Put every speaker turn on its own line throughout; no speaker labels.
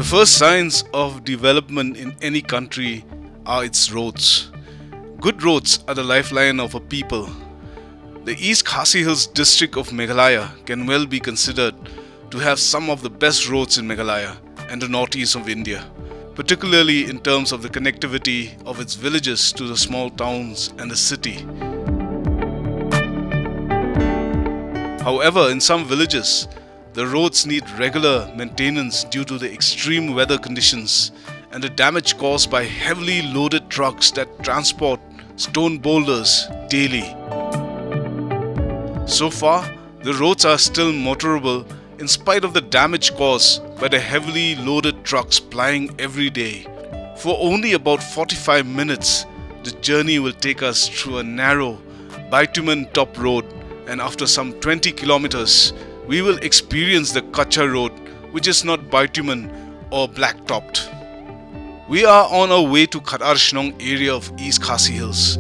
The first signs of development in any country are its roads. Good roads are the lifeline of a people. The East Khasi Hills district of Meghalaya can well be considered to have some of the best roads in Meghalaya and the northeast of India, particularly in terms of the connectivity of its villages to the small towns and the city. However, in some villages, the roads need regular maintenance due to the extreme weather conditions and the damage caused by heavily loaded trucks that transport stone boulders daily. So far, the roads are still motorable in spite of the damage caused by the heavily loaded trucks plying every day. For only about 45 minutes, the journey will take us through a narrow bitumen top road, and after some 20 kilometers, we will experience the Kacha road, which is not bitumen or black-topped. We are on our way to Khatarshnong area of East Khasi Hills.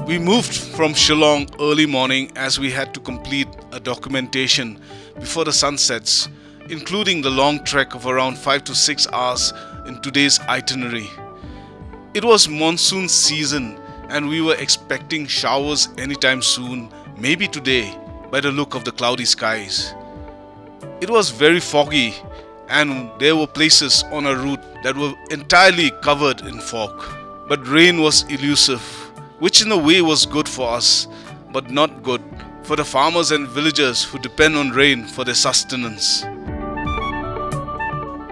We moved from Shillong early morning as we had to complete a documentation before the sun sets, including the long trek of around 5 to 6 hours in today's itinerary. It was monsoon season and we were expecting showers anytime soon, maybe today, by the look of the cloudy skies. It was very foggy and there were places on our route that were entirely covered in fog. But rain was elusive, which in a way was good for us, but not good for the farmers and villagers who depend on rain for their sustenance.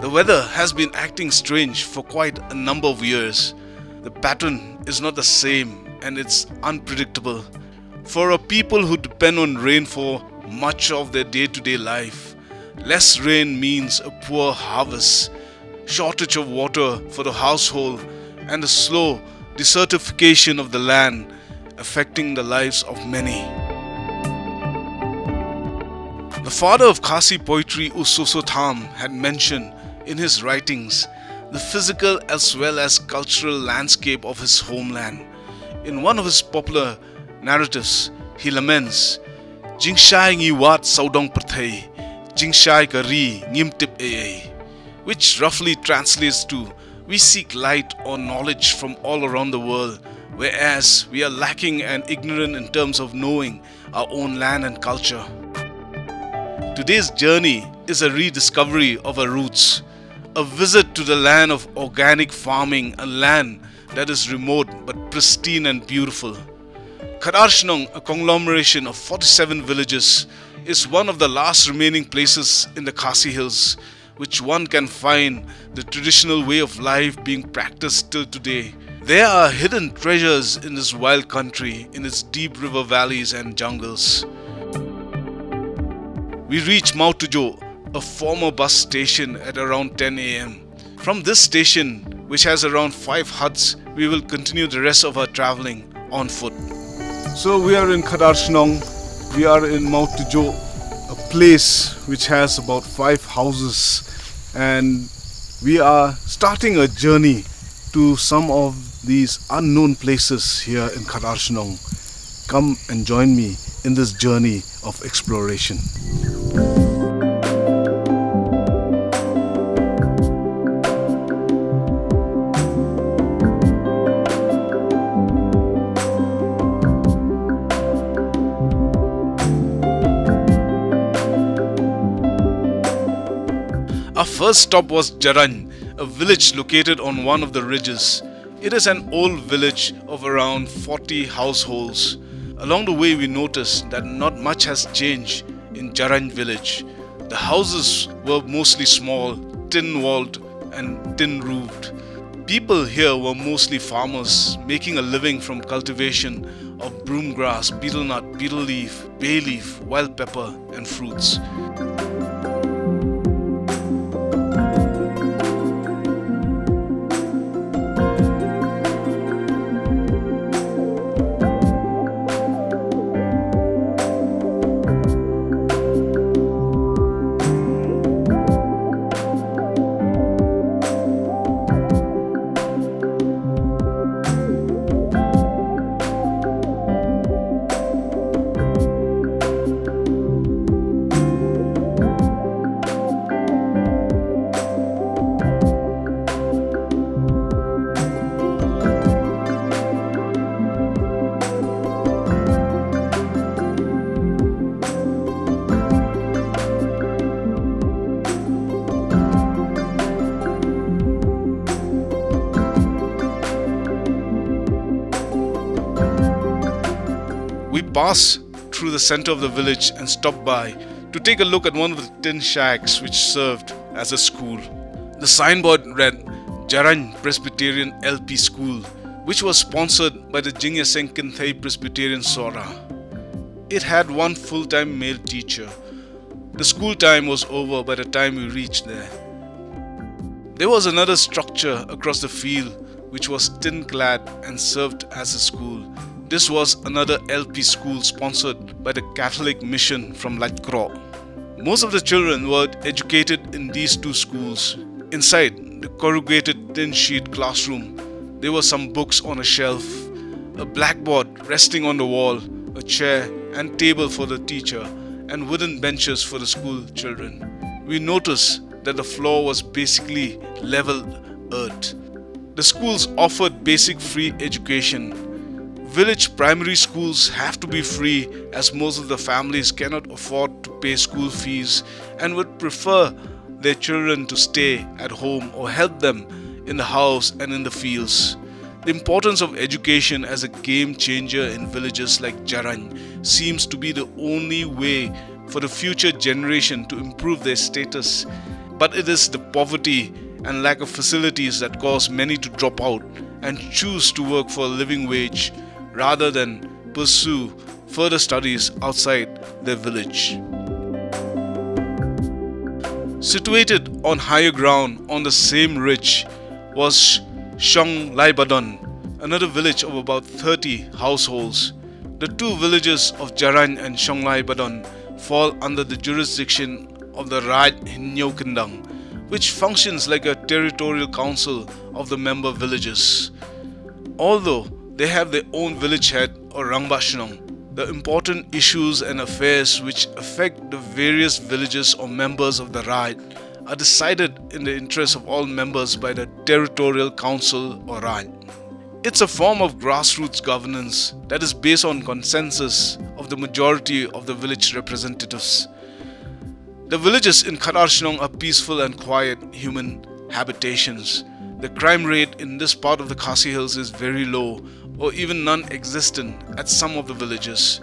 The weather has been acting strange for quite a number of years. The pattern is not the same and it's unpredictable. For a people who depend on rain for much of their day-to-day life, less rain means a poor harvest, shortage of water for the household, and a slow desertification of the land, affecting the lives of many. The father of Khasi poetry, Usosotham, had mentioned in his writings the physical as well as cultural landscape of his homeland. In one of his popular narratives, he laments, "Jingshai ngi wat saudong perthei, jingshai kari ngimtip ee," which roughly translates to, we seek light or knowledge from all around the world, whereas we are lacking and ignorant in terms of knowing our own land and culture. Today's journey is a rediscovery of our roots, a visit to the land of organic farming, a land that is remote but pristine and beautiful. Khatarshnong, a conglomeration of 47 villages, is one of the last remaining places in the Khasi Hills which one can find the traditional way of life being practiced till today. There are hidden treasures in this wild country, in its deep river valleys and jungles. We reach Mautujo, a former bus station, at around 10 AM. From this station, which has around 5 huts, we will continue the rest of our traveling on foot. So we are in Khatarshnong, we are in Mautujo, a place which has about 5 houses, and we are starting a journey to some of these unknown places here in Khatarshnong. Come and join me in this journey of exploration. Our first stop was Jarang, a village located on one of the ridges. It is an old village of around 40 households. Along the way we noticed that not much has changed in Jarang village. The houses were mostly small, tin-walled and tin-roofed. People here were mostly farmers, making a living from cultivation of broom grass, betel nut, betel leaf, bay leaf, wild pepper and fruits. passed through the center of the village and stopped by to take a look at one of the tin shacks which served as a school. The signboard read Jarang Presbyterian LP School, which was sponsored by the Jingyaseng Kinthai Presbyterian Sora. It had one full-time male teacher. The school time was over by the time we reached there. There was another structure across the field which was tin-clad and served as a school. This was another LP school sponsored by the Catholic mission from Latkro. Most of the children were educated in these two schools. Inside the corrugated tin sheet classroom, there were some books on a shelf, a blackboard resting on the wall, a chair and table for the teacher, and wooden benches for the school children. We noticed that the floor was basically level earth. The schools offered basic free education. Village primary schools have to be free as most of the families cannot afford to pay school fees and would prefer their children to stay at home or help them in the house and in the fields. The importance of education as a game changer in villages like Jarang seems to be the only way for the future generation to improve their status. But it is the poverty and lack of facilities that cause many to drop out and choose to work for a living wage rather than pursue further studies outside their village. Situated on higher ground on the same ridge was Shong Lai Badon, another village of about 30 households. The two villages of Jarang and Shong Lai Badon fall under the jurisdiction of the Raj Hinyo Kindang, which functions like a territorial council of the member villages. Although they have their own village head or Rangbashnong, the important issues and affairs which affect the various villages or members of the Raj are decided in the interest of all members by the territorial council or Raj. It's a form of grassroots governance that is based on consensus of the majority of the village representatives. The villages in Khatarshnong are peaceful and quiet human habitations. The crime rate in this part of the Khasi Hills is very low or even non-existent at some of the villages.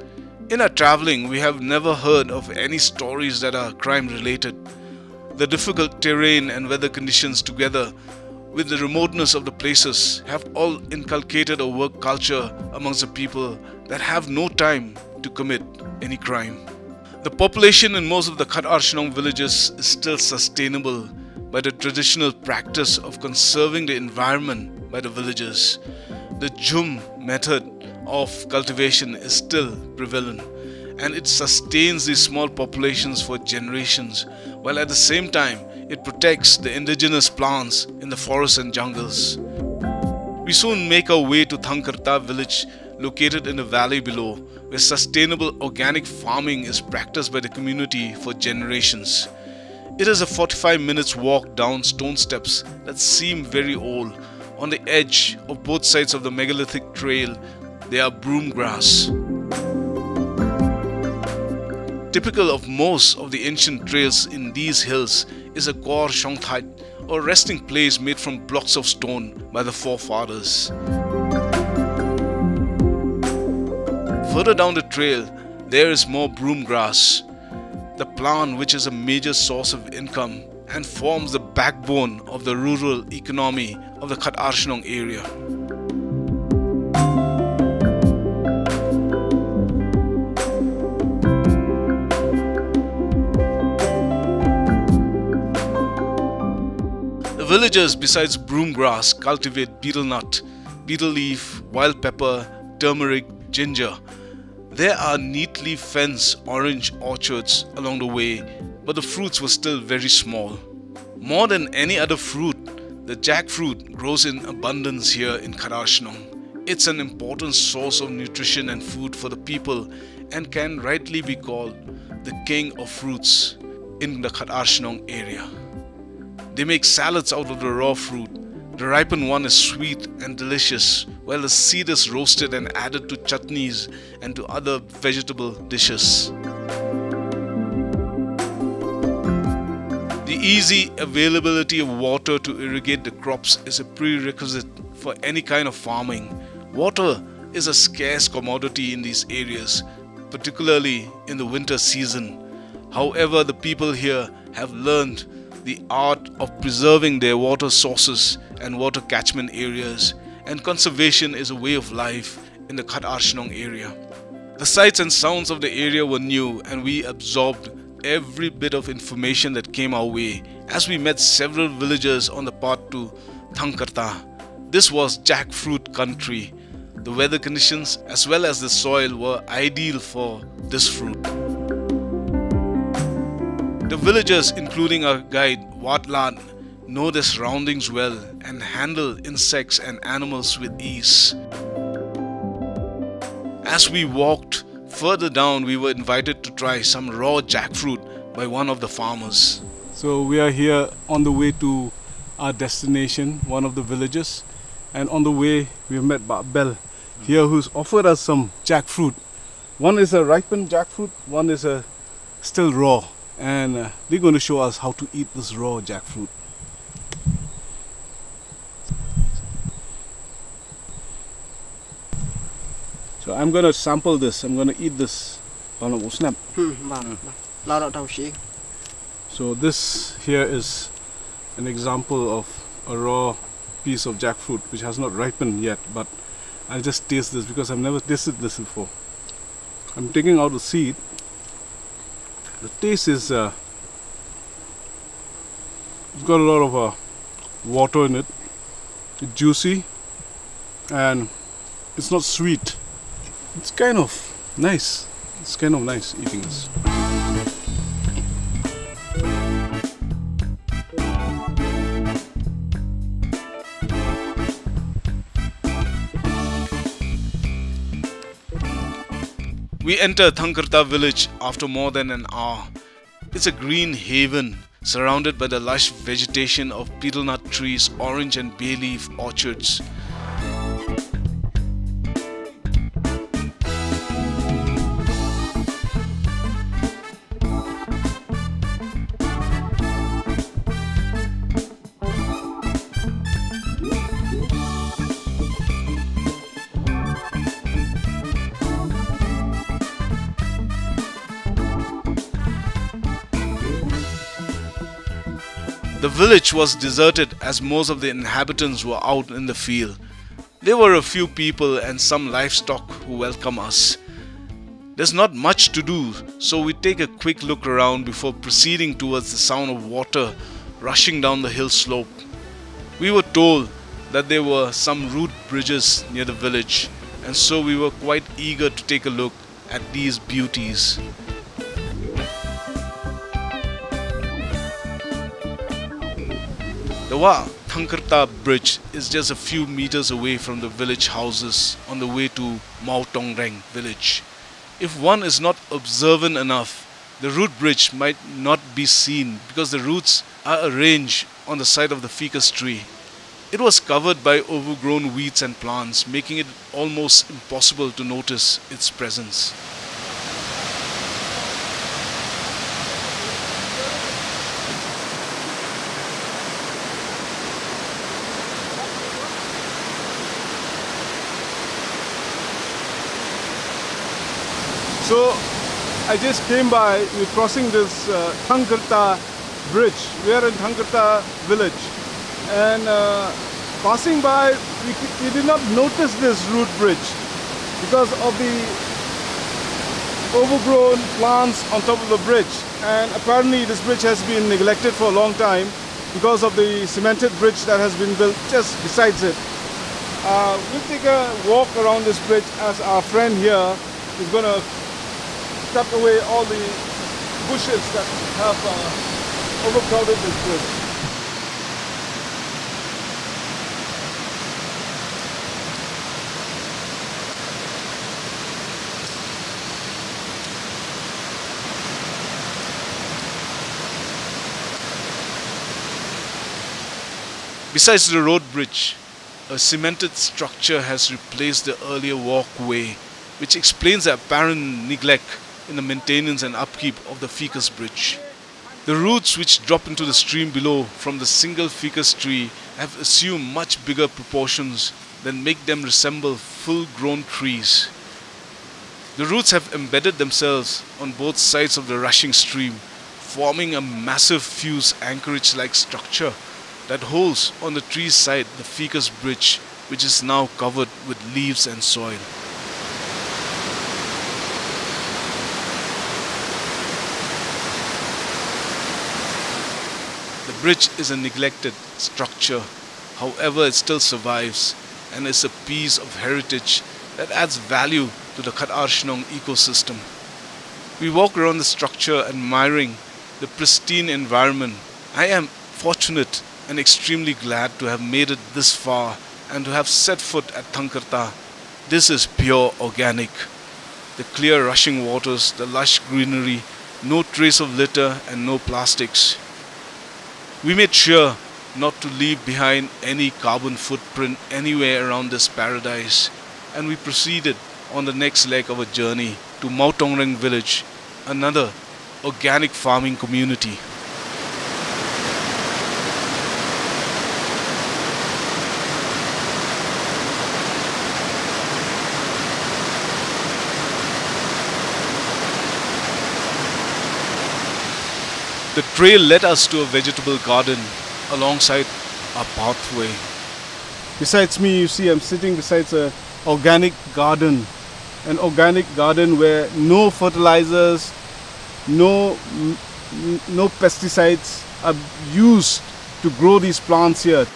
In our travelling, we have never heard of any stories that are crime related. The difficult terrain and weather conditions together with the remoteness of the places have all inculcated a work culture amongst the people that have no time to commit any crime. The population in most of the Khatarshnong villages is still sustainable by the traditional practice of conserving the environment by the villagers. The Jhum method of cultivation is still prevalent, and it sustains these small populations for generations, while at the same time it protects the indigenous plants in the forests and jungles. We soon make our way to Thangkarta village located in the valley below, where sustainable organic farming is practiced by the community for generations. It is a 45 minutes walk down stone steps that seem very old. On the edge of both sides of the megalithic trail, there are broom grass. Typical of most of the ancient trails in these hills is a Gor Shongthait, or resting place made from blocks of stone by the forefathers. Further down the trail, there is more broom grass, the plant which is a major source of income and forms the backbone of the rural economy of the Khatarshnong area. The villagers, besides broom grass, cultivate betel nut, betel leaf, wild pepper, turmeric, ginger. There are neatly fenced orange orchards along the way, but the fruits were still very small. More than any other fruit, the jackfruit grows in abundance here in Khatarshnong. It's an important source of nutrition and food for the people and can rightly be called the king of fruits in the Khatarshnong area. They make salads out of the raw fruit. The ripened one is sweet and delicious, while the seed is roasted and added to chutneys and to other vegetable dishes. The easy availability of water to irrigate the crops is a prerequisite for any kind of farming. Water is a scarce commodity in these areas, particularly in the winter season. However, the people here have learned the art of preserving their water sources and water catchment areas, and conservation is a way of life in the Khatarshnong area. The sights and sounds of the area were new, and we absorbed every bit of information that came our way as we met several villagers on the path to Thankarta. This was Jackfruit Country. The weather conditions as well as the soil were ideal for this fruit. The villagers, including our guide Watlan, know their surroundings well and handle insects and animals with ease. As we walked further down, we were invited to try some raw jackfruit by one of the farmers.
So we are here on the way to our destination, one of the villages, and on the way we have met Bel here, who's offered us some jackfruit. One is a ripened jackfruit, one is a still raw, and they're going to show us how to eat this raw jackfruit. So I'm going to sample this. I'm going to eat this. So this here is an example of a raw piece of jackfruit which has not ripened yet, but I'll just taste this because I've never tasted this before. I'm taking out the seed. The taste is it's got a lot of water in it. It's juicy and it's not sweet. It's kind of nice. It's kind of nice eating this.
We enter Thankarta village after more than an hour. It's a green haven surrounded by the lush vegetation of betel nut trees, orange and bay leaf orchards. The village was deserted as most of the inhabitants were out in the field. There were a few people and some livestock who welcome us. There's not much to do, so we take a quick look around before proceeding towards the sound of water rushing down the hill slope. We were told that there were some root bridges near the village, and so we were quite eager to take a look at these beauties. The Thankarta Bridge is just a few meters away from the village houses on the way to Mautongreng village. If one is not observant enough, the root bridge might not be seen because the roots are arranged on the side of the ficus tree. It was covered by overgrown weeds and plants, making it almost impossible to notice its presence.
So I just came by, we're crossing this Thankarta bridge. We are in Thankarta village, and passing by we did not notice this root bridge because of the overgrown plants on top of the bridge, and apparently this bridge has been neglected for a long time because of the cemented bridge that has been built just besides it. We'll take a walk around this bridge as our friend here is going to cut away all the bushes that have overcrowded this bridge.
Besides the road bridge, a cemented structure has replaced the earlier walkway, which explains the apparent neglect in the maintenance and upkeep of the Ficus Bridge. The roots which drop into the stream below from the single ficus tree have assumed much bigger proportions that make them resemble full-grown trees. The roots have embedded themselves on both sides of the rushing stream, forming a massive fuse anchorage-like structure that holds on the tree's side the Ficus Bridge, which is now covered with leaves and soil. The bridge is a neglected structure, however it still survives and is a piece of heritage that adds value to the Khatarshnong ecosystem. We walk around the structure admiring the pristine environment. I am fortunate and extremely glad to have made it this far and to have set foot at Thankarta. This is pure organic. The clear rushing waters, the lush greenery, no trace of litter and no plastics. We made sure not to leave behind any carbon footprint anywhere around this paradise, and we proceeded on the next leg of a journey to Mautongreng village, another organic farming community. The trail led us to a vegetable garden alongside our pathway.
Besides me, you see I'm sitting beside an organic garden. An organic garden where no fertilizers, no pesticides are used to grow these plants here.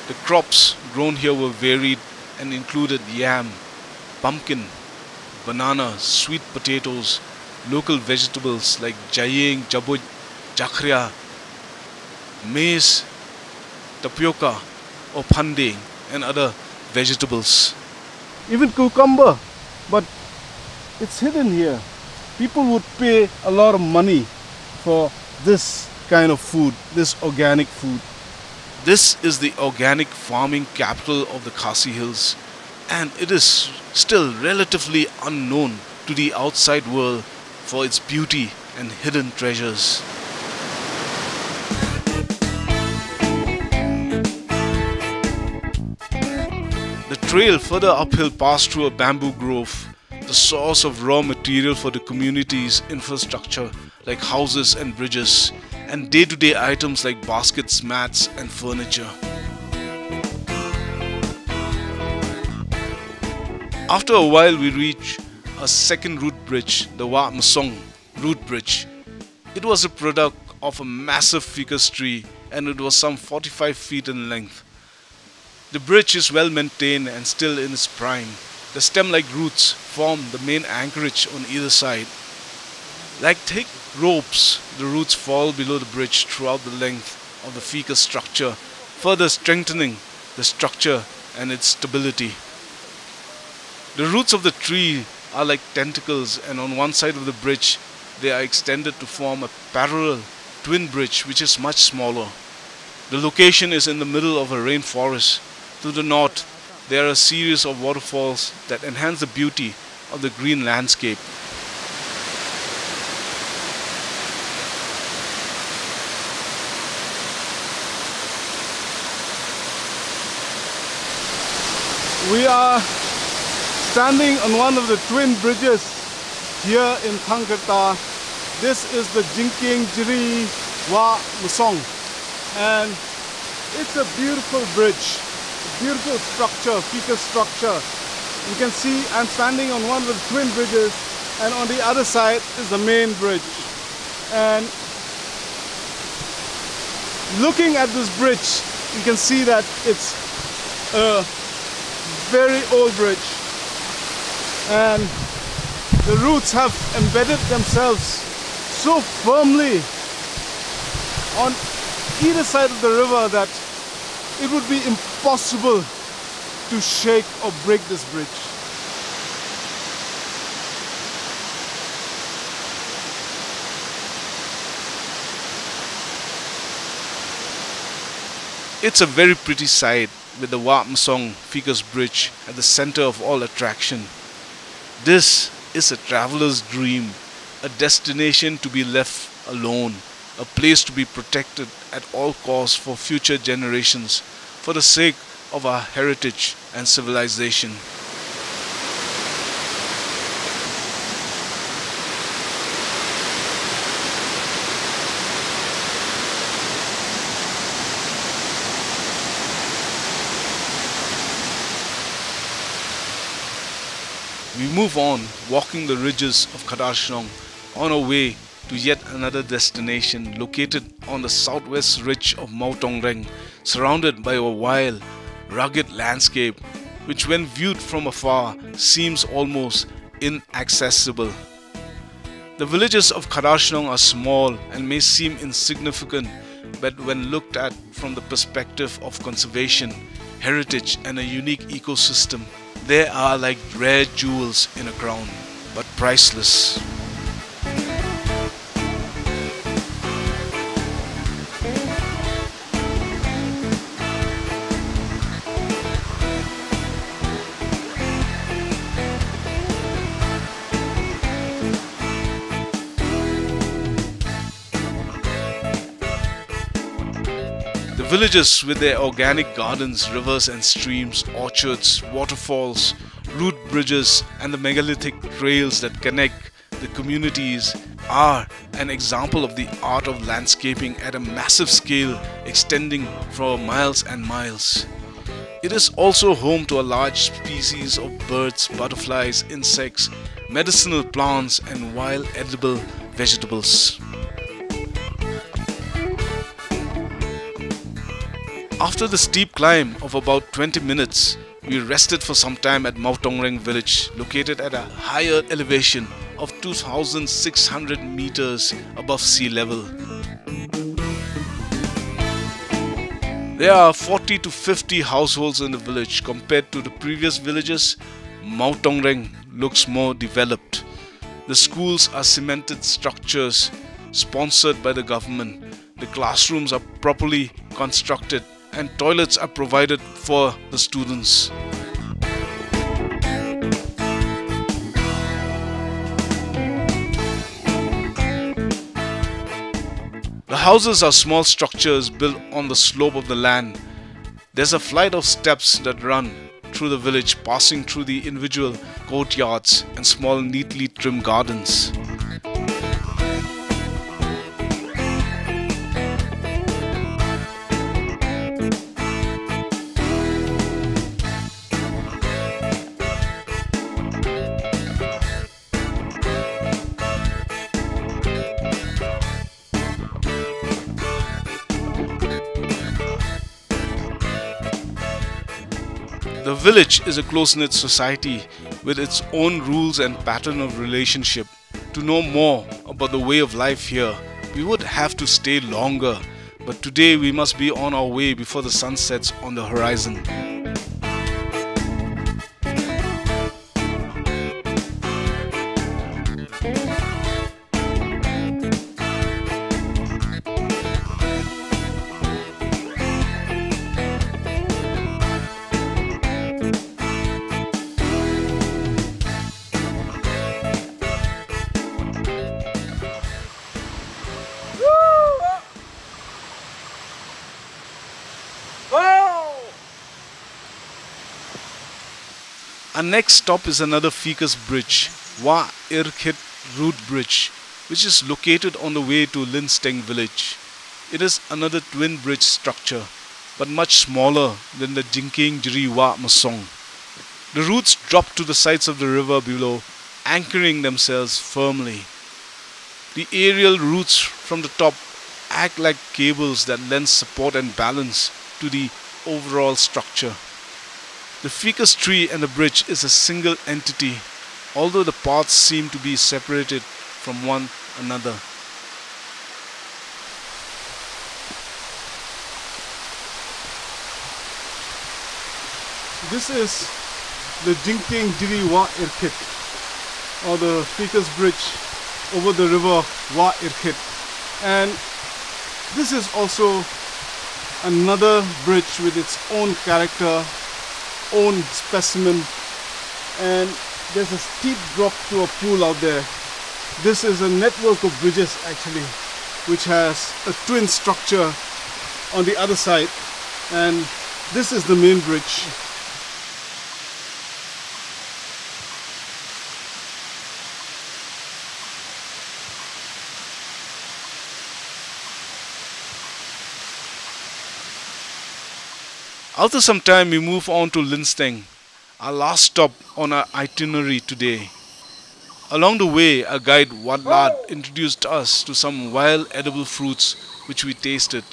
The crops grown here were varied and included yam, pumpkin, banana, sweet potatoes, local vegetables like jayeng, jabuj, jakria, maize, tapioca or pandeng and other vegetables.
Even cucumber, but it's hidden here. People would pay a lot of money for this kind of food, this organic food.
This is the organic farming capital of the Khasi Hills, and it is still relatively unknown to the outside world for its beauty and hidden treasures. The trail further uphill passed through a bamboo grove, the source of raw material for the community's infrastructure like houses and bridges, and day-to-day items like baskets, mats and furniture. After a while we reached a second root bridge, the Wa Msong root bridge. It was a product of a massive ficus tree and it was some 45 feet in length. The bridge is well maintained and still in its prime. The stem-like roots form the main anchorage on either side. Like thick ropes, the roots fall below the bridge throughout the length of the ficus structure, further strengthening the structure and its stability. The roots of the tree are like tentacles, and on one side of the bridge they are extended to form a parallel twin bridge which is much smaller. The location is in the middle of a rainforest. To the north, there are a series of waterfalls that enhance the beauty of the green landscape.
We are standing on one of the twin bridges here in Thankarta. This is the Jinking Jiri Wa Musong, and it's a beautiful bridge. Beautiful structure, ficus structure. You can see I'm standing on one of the twin bridges, and on the other side is the main bridge. And looking at this bridge, you can see that it's a very old bridge, and the roots have embedded themselves so firmly on either side of the river that it would be impossible to shake or break this bridge.
It's a very pretty sight with the Wa Msong Ficus Bridge at the center of all attraction. This is a traveler's dream, a destination to be left alone, a place to be protected at all costs for future generations, for the sake of our heritage and civilization. We move on, walking the ridges of Khatarshnong on our way to yet another destination located on the southwest ridge of Mautongreng, surrounded by a wild, rugged landscape which when viewed from afar seems almost inaccessible. The villages of Khatarshnong are small and may seem insignificant, but when looked at from the perspective of conservation, heritage and a unique ecosystem, they are like rare jewels in a crown, but priceless. The villages with their organic gardens, rivers and streams, orchards, waterfalls, root bridges and the megalithic trails that connect the communities are an example of the art of landscaping at a massive scale extending for miles and miles. It is also home to a large species of birds, butterflies, insects, medicinal plants and wild edible vegetables. After the steep climb of about 20 minutes, we rested for some time at Mautongreng village, located at a higher elevation of 2,600 meters above sea level. There are 40 to 50 households in the village. Compared to the previous villages, Mautongreng looks more developed. The schools are cemented structures sponsored by the government. The classrooms are properly constructed and toilets are provided for the students. The houses are small structures built on the slope of the land. There's a flight of steps that run through the village, passing through the individual courtyards and small neatly trimmed gardens. The village is a close-knit society with its own rules and pattern of relationship. To know more about the way of life here, we would have to stay longer, but today we must be on our way before the sun sets on the horizon. Our next stop is another Ficus Bridge, Wa Irkhit Root Bridge, which is located on the way to Linsteng village. It is another twin bridge structure, but much smaller than the Jingking Jiri Wa Masong. The roots drop to the sides of the river below, anchoring themselves firmly. The aerial roots from the top act like cables that lend support and balance to the overall structure. The ficus tree and the bridge is a single entity, although the paths seem to be separated from one another.
This is the Jingking Jiri Wa Irkhit, or the Ficus Bridge over the river Wa Irkhit, and this is also another bridge with its own character, own specimen, and there's a steep drop to a pool out there. This is a network of bridges actually, which has a twin structure on the other side, and this is the main bridge.
After some time we move on to Linsteng. our last stop on our itinerary today. Along the way, our guide Wadlad introduced us to some wild edible fruits which we tasted.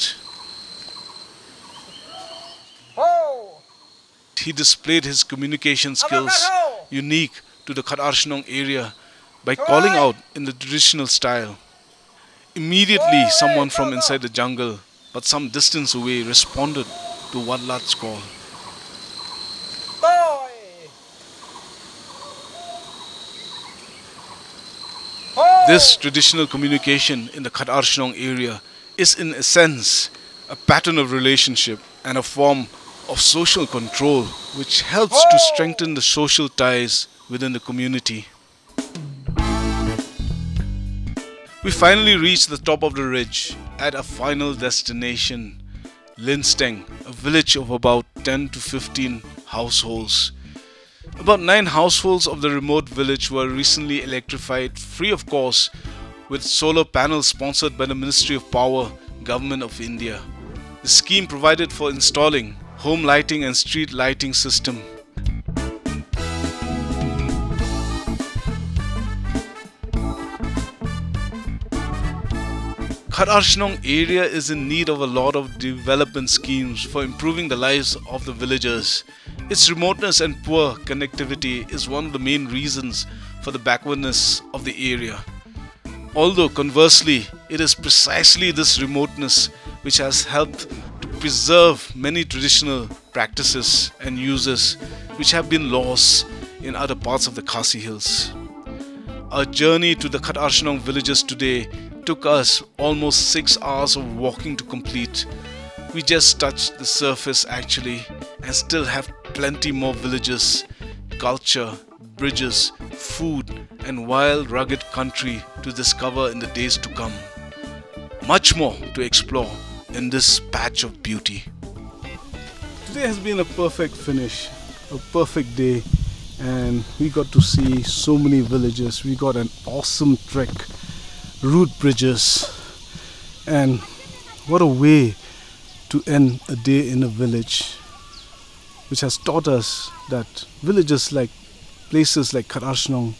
He displayed his communication skills unique to the Khatarshnong area by calling out in the traditional style. Immediately, someone from inside the jungle, but some distance away, responded to Wadlad's call. This traditional communication in the Khatarshnong area is in essence a pattern of relationship and a form of social control which helps to strengthen the social ties within the community. We finally reached the top of the ridge at our final destination, Linsteng, a village of about 10 to 15 households. About 9 households of the remote village were recently electrified, free of cost, with solar panels sponsored by the Ministry of Power, Government of India. The scheme provided for installing home lighting and street lighting system. Khatarshnong area is in need of a lot of development schemes for improving the lives of the villagers. Its remoteness and poor connectivity is one of the main reasons for the backwardness of the area. Although conversely, it is precisely this remoteness which has helped to preserve many traditional practices and uses which have been lost in other parts of the Khasi Hills. Our journey to the Khatarshnong villages today took us almost 6 hours of walking to complete. We just touched the surface actually, and still have plenty more villages, culture, bridges, food and wild rugged country to discover in the days to come. Much more to explore in this patch of beauty.
Today has been a perfect finish, a perfect day, and we got to see so many villages. We got an awesome trek, route bridges, and what a way to end a day in a village, which has taught us that villages like places like Khatarshnong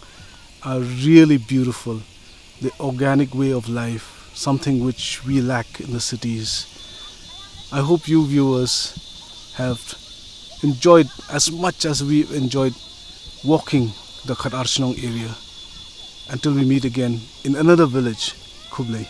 are really beautiful. The organic way of life, something which we lack in the cities. I hope you viewers have enjoyed as much as we've enjoyed walking the Khatarshnong area. Until we meet again in another village, Kublai.